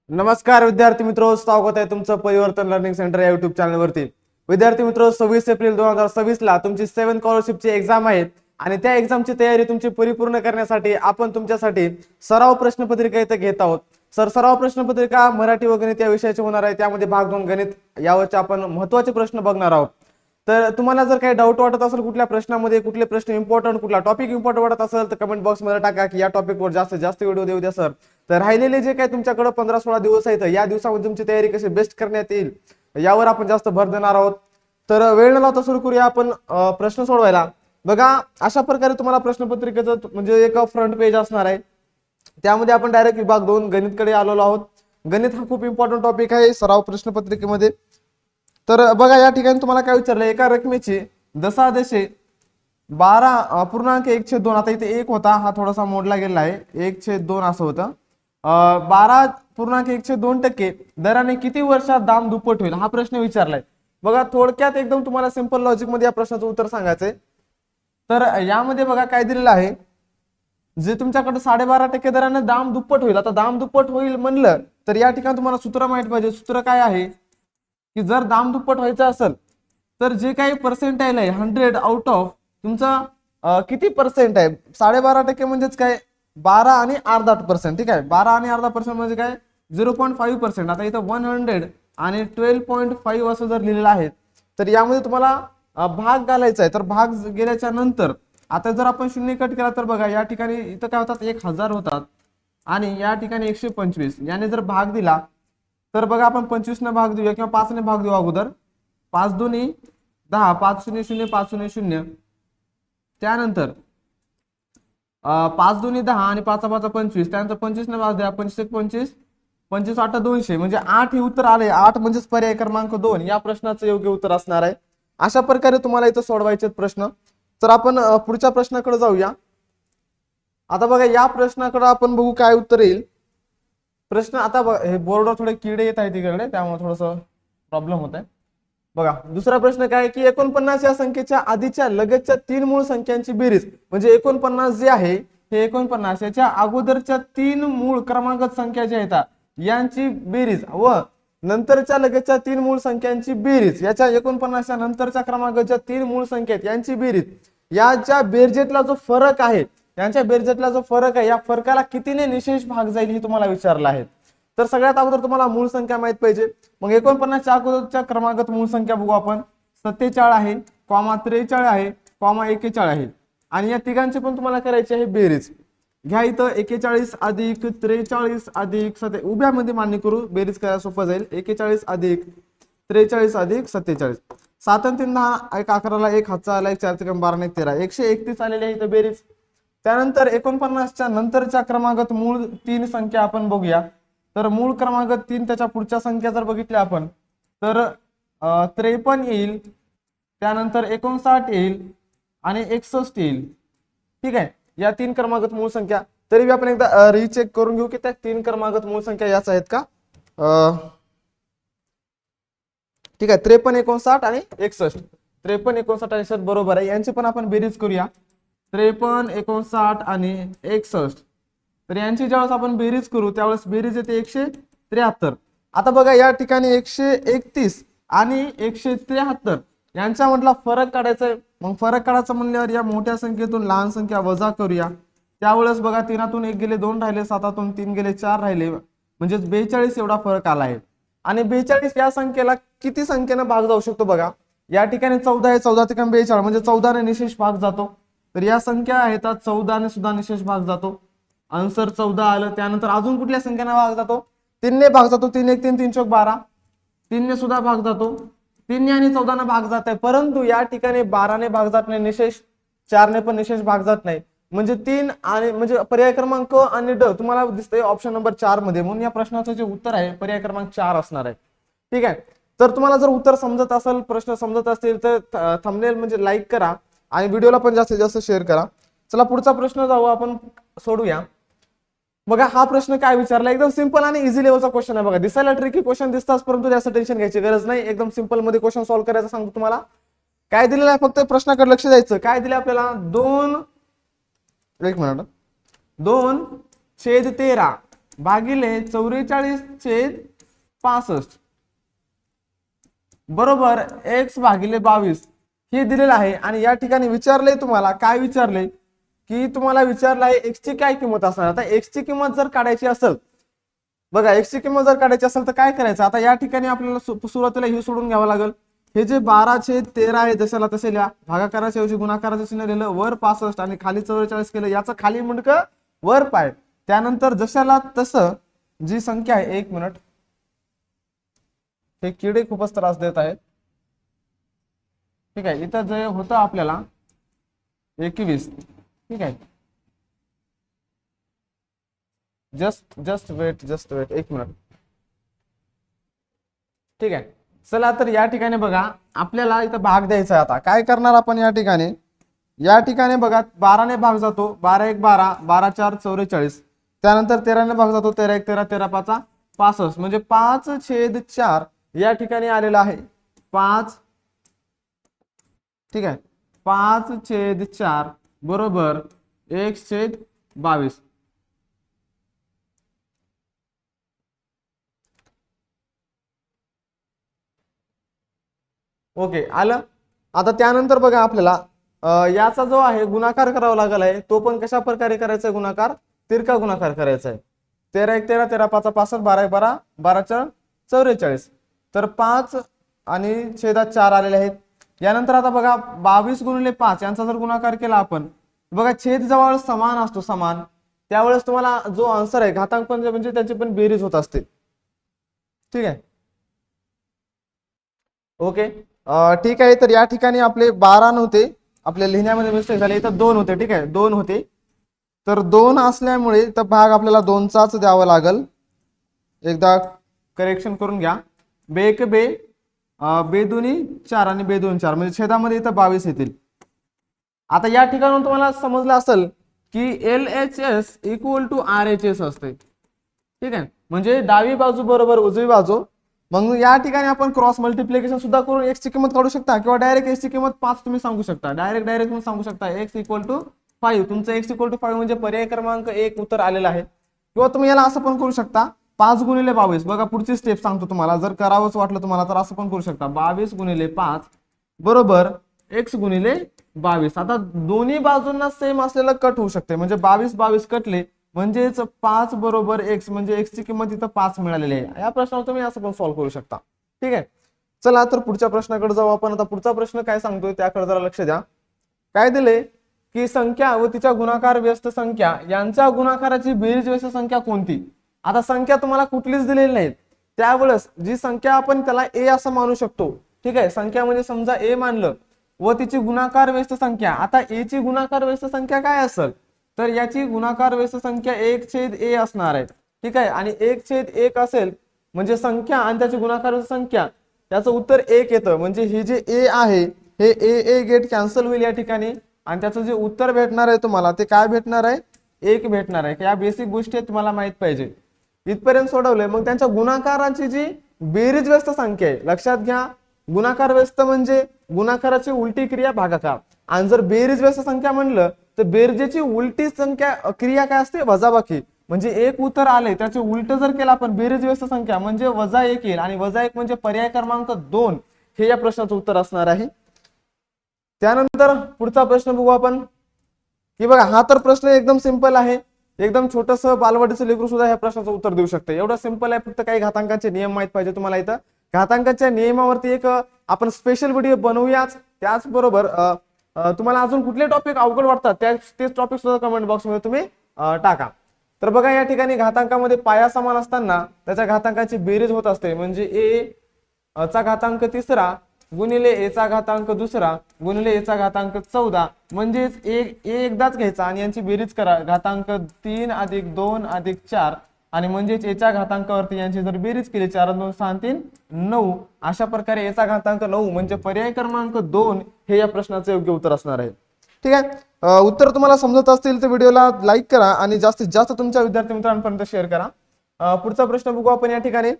नमस्कार विद्यार्थी मित्रो, स्वागत आहे तुमचं परिवर्तन लर्निंग सेंटर या युट्यूब चॅनलवरती। विद्यार्थी मित्रो, 26 एप्रिल 2026 ला तुमची 7 स्कॉलरशिपची एक्झाम आहे आणि त्या एक्झामची तयारी तुमची परिपूर्ण करण्यासाठी आपण तुमच्यासाठी सराव प्रश्नपत्रिका इथे घेत आहोत। सराव प्रश्नपत्रिका मराठी व गणित या विषयाची होणार आहे। त्यामध्ये भाग 2 गणित यावरचे आपण महत्त्वाचे प्रश्न बघणार आहोत। तर तुम्हाला जर काही डाऊट वाटत असेल कुठल्या प्रश्नामध्ये, कुठले प्रश्न इम्पॉर्टंट, कुठला टॉपिक इम्पॉर्टंट वाटत असेल तर कमेंट बॉक्स मध्ये टाका की या टॉपिकवर जास्तीत जास्त व्हिडिओ देऊ द्या सर। तर राहिलेले जे काही तुमच्याकडे 15-16 दिवस आहेत या दिवसामध्ये तुमची तयारी कशी बेस्ट करण्यात येईल यावर आपण जास्त भर देणार आहोत। तर वेळ न लावता सुरू करूया आपण प्रश्न सोडवायला। बघा, अशा प्रकारे तुम्हाला प्रश्नपत्रिकेचं म्हणजे एक फ्रंट पेज असणार आहे। त्यामध्ये आपण डायरेक्ट विभाग 2 गणितकडे आलेलो आहोत। गणित हा खूप इम्पॉर्टंट टॉपिक आहे सराव प्रश्नपत्रिकेमध्ये। तर बघा, या ठिकाणी तुम्हाला काय विचारलं, एका रकमेची दशांशे 12.1/2। आता इथे 1 होता, हा थोडासा मोडला गेला आहे, 1/2 असं होतं। 12.1/2% दराने किती वर्षात दाम दुप्पट होईल हा प्रश्न विचारलाय। बघा, थोडक्यात एकदम तुम्हाला सिंपल लॉजिक मध्ये या प्रश्नाचं उत्तर सांगायचंय। तर यामध्ये बघा काय दिलेलं आहे, जे तुमच्याकडे 12.5% दराने दाम दुप्पट होईल। आता दाम दुप्पट होईल म्हणलं तर या ठिकाणी तुम्हाला सूत्र माहित पाहिजे। सूत्र काय आहे की जर दाम दुप्पट व्हायचं असेल तर जे काही पर्सेंटाईल आहे 100 आउट ऑफ तुमचा किती पर्सेंट आहे, 12.5% म्हणजेच काय 12.5%। ठीक आहे, 12.5% म्हणजे काय 0.5%। आता इथं 100 आणि 12.5 असं जर लिहिलेलं आहे तर यामध्ये तुम्हाला भाग घालायचा आहे। तर भाग गेल्याच्या नंतर आता जर आपण शून्य कट केला तर बघा या ठिकाणी इथं काय होतात 1000 होतात आणि या ठिकाणी 125 याने जर भाग दिला तर बघा आपण 25 ने भाग देऊया किंवा 5 ने भाग देऊ अगोदर। 5 दुनी 10, 5 0 0 5 0 0, त्यानंतर 5 दुनी 10 आणि 5 5 25, त्यानंतर 25 ने भाग द्या, 25 1 25, 25 8 200 म्हणजे 8 हे उत्तर आले। 8 म्हणजेच पर्याय क्रमांक 2 या प्रश्नाचं योग्य उत्तर असणार आहे। अशा प्रकारे तुम्हाला इथं सोडवायचे प्रश्न। तर आपण पुढच्या प्रश्नाकडे जाऊया। आता बघा, या प्रश्नाकडे आपण बघू काय उत्तर येईल। प्रश्न आता हे बोर्डवर थोडे किडे येत आहेत तिकडे, त्यामुळे थोडंसं प्रॉब्लेम होत आहे। बघा, दुसरा प्रश्न काय की 49 या संख्येच्या आधीच्या लगतच्या 3 मूळ संख्यांची बेरीज, म्हणजे 49 जे आहे हे 49 याच्या अगोदरच्या 3 मूळ क्रमांक संख्या ज्या आहेत यांची बेरीज व नंतरच्या लगतच्या 3 मूळ संख्यांची बेरीज, याच्या 49च्या नंतरच्या क्रमांकाच्या 3 मूळ संख्या आहेत यांची बेरीज, याच्या बेरजेतला जो फरक आहे, यांच्या बेरजेतला जो फरक आहे या फरकाला कितीने निशेष भाग जाईल हे तुम्हाला विचारलं आहे। तर सगळ्यात अगोदर तुम्हाला मूळ संख्या माहित पाहिजे। मग 49च्या अगोदरच्या क्रमांकात मूळ संख्या बघू आपण। 47 आहे, 43 आहे, 41 आहे आणि या तिघांची पण तुम्हाला करायची आहे बेरीज। घ्या इथं 41 अधिक 43 अधिक 47, उभ्यामध्ये मान्य करू, बेरीज करायला सोपं जाईल। 41 अधिक 43 अधिक 47, 7 आणि 3 10, 1 11ला 1 हातचा आला, 4 3 12 1 13, 131 आलेली आहे इथं बेरीज। त्यानंतर 49च्या नंतरच्या क्रमांकात मूळ 3 संख्या आपण बघूया। तर मूळ क्रमांक 3 त्याच्या पुढच्या संख्या जर बघितल्या आपण तर 53 येईल, त्यानंतर 59 येईल आणि 61 येईल। ठीक आहे, या 3 क्रमांकात मूळ संख्या। तरी आपण एकदा रीचेक करून घेऊ की त्या 3 क्रमांकात मूळ संख्या याच आहेत का। ठीक आहे, 53 59 आणि 61, 53 59 आणि 61 बरोबर आहे। यांची पण आपण बेरीज करूया, 53 59 आणि 61। तर यांची ज्यावेळेस आपण बेरीज करू त्यावेळेस बेरीज येते 173। आता बघा, या ठिकाणी 131 आणि 173 यांच्या मधला फरक काढायचा आहे। मग फरक काढायचा म्हणल्यावर या मोठ्या संख्येतून लहान संख्या वजा करूया। त्यावेळेस बघा 3तून 1 गेले 2 राहिले, 7तून 3 गेले 4 राहिले, म्हणजे 42 एवढा फरक आला आहे। आणि 42 या संख्येला किती संख्येने भाग जाऊ शकतो बघा, या ठिकाणी 14 आहे, 14 ठिकाणी 42 म्हणजे 14 ने निशेष भाग जातो। तर या संख्या आहेत 14 ने सुद्धा निशेष भाग जातो, आन्सर 14 आलं। त्यानंतर अजून कुठल्या संख्येने भाग जातो, 3 ने भाग जातो, 3 1 3 3 4 12, 3 ने सुद्धा भाग जातो, 3 ने आणि 14 ने भाग जात आहे। परंतु या ठिकाणी 12 ने भाग जात नाही निशेष, 4 ने पण निशेष भाग जात नाही, म्हणजे 3 आणि म्हणजे पर्याय क्रमांक आणि ड तुम्हाला दिसतंय ऑप्शन नंबर 4 मध्ये। म्हणून या प्रश्नाचं जे उत्तर आहे पर्याय क्रमांक 4 असणार आहे। ठीक आहे, तर तुम्हाला जर उत्तर समजत असेल, प्रश्न समजत असतील तर थंबनेल म्हणजे लाईक करा आणि व्हिडिओला पण जास्तीत जास्त शेअर करा। चला पुढचा प्रश्न जाऊ आपण सोडूया। बघा, हा प्रश्न काय विचारला, एकदम सिंपल आणि इझी लेवलचा क्वेश्चन आहे। बघा, दिसायला ट्रिकी क्वेश्चन दिसतात परंतु जास्त टेन्शन घ्यायची गरज नाही, एकदम सिंपल मध्ये क्वेश्चन सॉल्व्ह करायचं सांगतो तुम्हाला। काय दिलेलं आहे, फक्त प्रश्नाकडे लक्ष द्यायचं। काय दिले आपल्याला, 2 2/13 भागिले 44/65 बरोबर x भागिले 22 हे दिलेलं आहे। आणि या ठिकाणी विचारलंय तुम्हाला, काय विचारलंय की तुम्हाला विचारलं आहे x ची काय किंमत असणार। आता x ची किंमत जर काढायची असेल, बघा x ची किंमत जर काढायची असेल तर काय करायचं, आता या ठिकाणी आपल्याला सुरुवातीला हे सोडून घ्यावं लागेल। हे जे 12/13 आहे जशाला तसे लिहा, भागाकाराच्या ऐवजी गुणाकाराचं चिन्ह लिहिलं, वर 65 आणि खाली 44 केलं, याचं खाली मुंडकं वर पाय, त्यानंतर जशाला तसं जी संख्या आहे, 1 मिनिट, हे किडे खूपच त्रास देत आहेत, ठीक आहे। इथं जे होतं आपल्याला 21, ठीक आहे, जस्ट वेट 1 मिनिट, ठीक आहे। चला तर या ठिकाणी बघा आपल्याला इथं भाग द्यायचा आहे। आता काय करणार आपण या ठिकाणी, बघा 12 ने भाग जातो, 12 1 12, 12 4 44, त्यानंतर 13 ने भाग जातो, 13 1 13, 13 5 65, म्हणजे 5/4 या ठिकाणी आलेला आहे 5, ठीक आहे, 5/4 बरोबर x/22। ओके आलं। आता त्यानंतर बघा आपल्याला याचा जो आहे गुणाकार करावा लागला आहे, तो पण कशा प्रकारे करायचा आहे, गुणाकार तिरका गुणाकार करायचा आहे। 13 1 13, 13 5 65, 12 1 12, 12 4 44, तर 5 आणि छेदात 4 आलेले आहेत। यानंतर आता बघा 22 गुणिले 5 यांचा जर गुणाकार केला आपण, बघा छेद जवळ समान असतो, समान, त्यावेळेस तुम्हाला जो आन्सर आहे घातांक पण म्हणजे त्याची पण बेरीज होत असते, ठीक आहे, ओके, ठीक आहे। तर या ठिकाणी आपले 12 नव्हते, आपल्या लिहिण्यामध्ये मिस्टेक झाली, इथं 2 होते, ठीक आहे, 2 होते, तर 2 असल्यामुळे तर भाग आपल्याला 2चाच द्यावा लागेल। एकदा करेक्शन करून घ्या, बे एक बे, बे दोन्ही 4 आणि बे दोन 4, म्हणजे छेदामध्ये इथं 22 येतील। आता या ठिकाणून तुम्हाला समजलं असेल की LHS इक्वल टू RHS असते, ठीक आहे, म्हणजे डावी बाजू बरोबर उजवी बाजू। मग या ठिकाणी आपण क्रॉस मल्टिप्लिकेशन सुद्धा करून x ची किंमत काढू शकता, किंवा डायरेक्ट x ची किंमत 5 तुम्ही सांगू शकता, डायरेक्ट तुम्ही सांगू शकता x इक्वल टू 5, तुमचं x इक्वल टू 5 म्हणजे पर्याय क्रमांक 1 उत्तर आलेलं आहे। किंवा तुम्ही याला असं पण करू शकता, 5 गुणिले 22, बघा पुढची स्टेप सांगतो तुम्हाला, जर करावंच वाटलं तुम्हाला तर असं पण करू शकता, 22 गुणिले 5 बरोबर x गुणिले 22। आता दोन्ही बाजूंना सेम असलेलं कट होऊ शकते, म्हणजे 22 22 कटले म्हणजेच 5 बरोबर x, म्हणजे x ची किंमत इथं 5 मिळालेली आहे। या प्रश्नावर तुम्ही असं पण सॉल्व्ह करू शकता, ठीक आहे। चला तर पुढच्या प्रश्नाकडे जाऊ आपण। आता पुढचा प्रश्न काय सांगतोय त्याकडे जरा लक्ष द्या। काय दिले की संख्या व तिच्या गुणाकार व्यस्त संख्या यांच्या गुणाकाराची बेरीज व्यस्त संख्या कोणती। आता संख्या तुम्हाला कुठलीच दिलेली नाहीत, त्यावेळेस जी संख्या आपण त्याला a असं मानू शकतो, ठीक आहे, संख्या म्हणजे समजा a मानलं, व तिची गुणाकार व्यस्त संख्या, आता a ची गुणाकार व्यस्त संख्या काय असेल, तर याची गुणाकार व्यस्त संख्या 1/a असणार आहे, ठीक आहे, आणि 1/1 असेल म्हणजे संख्या आणि त्याची गुणाकार व्यस्त संख्या, त्याचं उत्तर 1 येतं, म्हणजे हे जे a आहे हे a गेट कॅन्सल होईल या ठिकाणी, आणि त्याचं जे उत्तर भेटणार आहे तुम्हाला ते काय भेटणार आहे, 1 भेटणार आहे। या बेसिक गोष्टी तुम्हाला माहित पाहिजे। इथपर्यंत सोडवलंय, मग त्यांच्या गुणाकारांची जी बेरीज व्यस्त संख्या आहे, लक्षात घ्या, गुणाकार व्यस्त म्हणजे गुणाकाराची उलटी क्रिया भागाकार, आणि जर बेरीज व्यस्त संख्या म्हणलं तर बेरजेची उलटी संख्या क्रिया काय असते, वजाबाकी, म्हणजे 1 उत्तर आले त्याचे उलट जर केलं आपण बेरीज व्यस्त संख्या म्हणजे -1 येईल, आणि -1 म्हणजे पर्याय क्रमांक 2 हे या प्रश्नाचं उत्तर असणार आहे। त्यानंतर पुढचा प्रश्न बघू आपण, की बघा हा तर प्रश्न एकदम सिंपल आहे, एकदम छोटस बालवाडीचं लेकरू सुद्धा या प्रश्नाचं उत्तर देऊ शकते, एवढं सिंपल आहे। फक्त काही घातांकाचे नियम माहित पाहिजे तुम्हाला। इथं घातांकाच्या नियमावरती एक आपण स्पेशल व्हिडिओ बनवूयाच, त्याचबरोबर तुम्हाला अजून कुठले टॉपिक अवघड वाटतात तेच टॉपिक सुद्धा कमेंट बॉक्स मध्ये तुम्ही टाका। तर बघा या ठिकाणी घातांकामध्ये पाया समान असताना त्याच्या घातांकाची बेरीज होत असते, म्हणजे a चा घातांक 3 गुणिले a चा घातांक 2 गुणिले a चा घातांक 14, म्हणजेच a एकदाच घ्यायचा आणि यांची बेरीज करा, घातांक 3 + 2 + 4, आणि म्हणजेच a च्या घातांकावरती यांची जर बेरीज केली 4 2 6 3 9, अशा प्रकारे a चा घातांक 9 म्हणजे पर्याय क्रमांक 2 हे या प्रश्नाचे योग्य उत्तर असणार आहे, ठीक आहे। उत्तर तुम्हाला समजत असतील तर व्हिडिओला लाईक करा आणि जास्तीत जास्त तुमच्या विद्यार्थी मित्रांपर्यंत शेअर करा। पुढचा प्रश्न बघू आपण या ठिकाणी।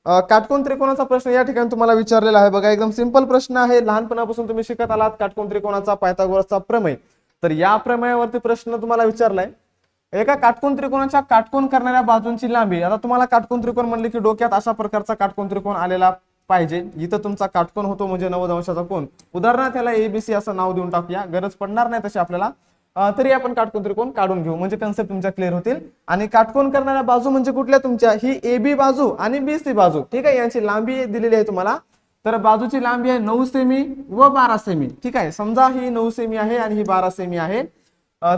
काटकोन त्रिकोणाचा प्रश्न या ठिकाणी तुम्हाला विचारलेला आहे, बघा एकदम सिंपल प्रश्न आहे, लहानपणापासून तुम्ही शिकत आलात काटकोन त्रिकोणाचा पायथागोरसचा प्रमेय, तर या प्रमेयावरती प्रश्न तुम्हाला विचारलाय। एका काटकोन त्रिकोणाच्या काटकोन करणाऱ्या बाजूंची लांबी, आता तुम्हाला काटकोन त्रिकोण म्हणले की डोक्यात अशा प्रकारचा काटकोन त्रिकोण आलेला पाहिजे. इथं तुमचा काटकोन होतो म्हणजे 90 अंशाचा कोन. उदाहरणार्थ त्याला एबीसी असं नाव देऊन टाकूया, गरज पडणार नाही तशी आपल्याला, तरी आपण काटकोन त्रिकोण काढून घेऊ म्हणजे कन्सेप्ट तुमच्या क्लिअर होतील. आणि काटकोन करणाऱ्या बाजू म्हणजे कुठल्या तुमच्या, ही एबी बाजू आणि बीसी बाजू, ठीक आहे. यांची लांबी दिलेली आहे तुम्हाला. तर बाजूची लांबी आहे 9 सेमी व 12 सेमी, ठीक आहे. समजा ही 9 सेमी आहे आणि ही 12 सेमी आहे.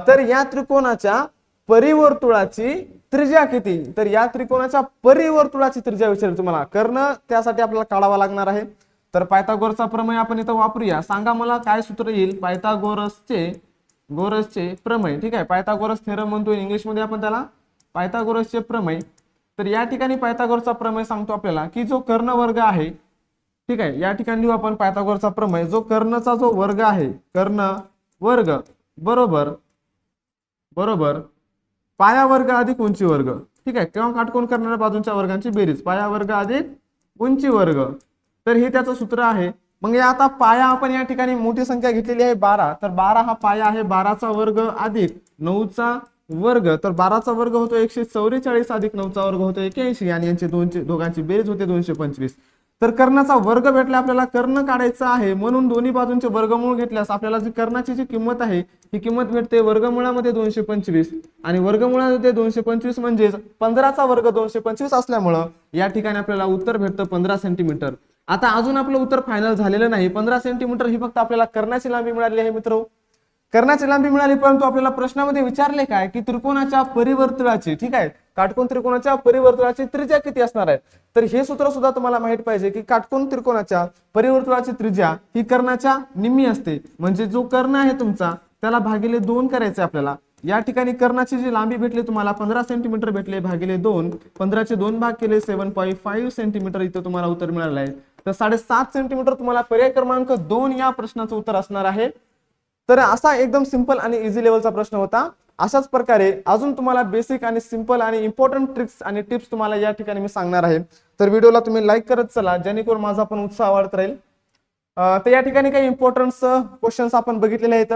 तर या त्रिकोणाच्या परिवर्तुळाची त्रिज्या किती, तर या त्रिकोणाच्या परिवर्तुळाची त्रिज्या विचारली तुम्हाला. कर्ण त्यासाठी आपल्याला काढावा लागणार आहे. तर पायथागोरसचा प्रमेय आपण इथं वापरूया. सांगा मला काय सूत्र येईल पायथागोरसचे प्रमेय, ठीक आहे. पायथागोरस थेरम म्हणतो इंग्लिश मध्ये आपण त्याला, पायथागोरसचे प्रमेय. तर या ठिकाणी पायथागोरसचा प्रमेय सांगतो आपल्याला की जो कर्ण वर्ग आहे, ठीक आहे, या ठिकाणी लिहू आपण पायथागोरसचा प्रमेय. जो कर्णचा जो वर्ग आहे, कर्ण वर्ग बरोबर पाया वर्ग अधिक उंची वर्ग, ठीक आहे. किंवा काटकोन करणाऱ्या बाजूंच्या वर्गांची बेरीज, पाया वर्ग अधिक उंची वर्ग. तर हे त्याचं सूत्र आहे. मग या आता पाया आपण या ठिकाणी मोठी संख्या घेतलेली आहे 12, तर 12 हा पाया आहे. 12चा वर्ग अधिक 9चा वर्ग, तर 12चा वर्ग होतो 144 अधिक 9चा वर्ग होतो 81 आणि यांची दोघांची बेरीज होते 225. तर कर्णाचा वर्ग भेटला आपल्याला, कर्ण काढायचा आहे म्हणून दोन्ही बाजूंचे वर्गमूळ घेतल्यास आपल्याला जी कर्णाची जी किंमत आहे ही किंमत भेटते वर्गमुळामध्ये 225 आणि वर्गमुळामध्ये 225 म्हणजे 15चा वर्ग 225 असल्यामुळं या ठिकाणी आपल्याला उत्तर भेटतं 15 सेंटीमीटर. आता अजून आपलं उत्तर फायनल झालेलं नाही. 15 सेंटीमीटर ही फक्त आपल्याला कर्णाची लांबी मिळाली आहे मित्र, कर्णाची लांबी मिळाली. परंतु आपल्याला प्रश्नामध्ये विचारले काय की त्रिकोणाच्या परिवर्तुळाची, ठीक आहे, काटकोन त्रिकोणाच्या परिवर्तुळाची त्रिज्या किती असणार आहे. तर हे सूत्र सुद्धा तुम्हाला माहित पाहिजे की काटकोन त्रिकोणाच्या परिवर्तुळाची त्रिज्या ही कर्णाच्या निम्मी असते. म्हणजे जो कर्ण आहे तुमचा त्याला भागिले 2 करायचे आपल्याला. या ठिकाणी कर्णाची जी लांबी भेटली तुम्हाला 15 सेंटीमीटर भेटले, भागिले 2, 15चे 2 भाग केले 7.5 सेंटीमीटर इथं तुम्हाला उत्तर मिळालं आहे. तर 7.5 सेंटीमीटर तुम्हाला पर्याय क्रमांक 2 या प्रश्नाचं उत्तर असणार आहे. तर असा एकदम सिंपल आणि इझी लेवलचा प्रश्न होता. अशाच प्रकारे अजून तुम्हाला बेसिक आणि सिंपल आणि इम्पॉर्टंट ट्रिक्स आणि टिप्स तुम्हाला या ठिकाणी मी सांगणार आहे. तर व्हिडिओला तुम्ही लाईक करत चला जेणेकरून माझा पण उत्साह वाढत राहील. तर या ठिकाणी काही इम्पॉर्टंट क्वेश्चन्स आपण बघितलेले आहेत.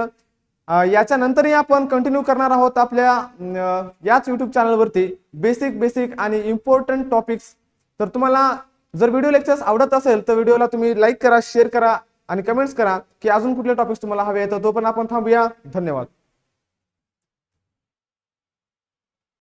याच्या नंतरही आपण कंटिन्यू करणार आहोत आपल्या याच युट्यूब चॅनलवरती बेसिक आणि इम्पॉर्टंट टॉपिक्स. तर तुम्हाला जर व्हिडिओ लेक्चर्स आवडत असेल तर व्हिडिओला तुम्ही लाईक करा, शेअर करा आणि कमेंट्स करा की अजून कुठले टॉपिक्स तुम्हाला हवे आहेत. तो पण आपण थांबूया. धन्यवाद.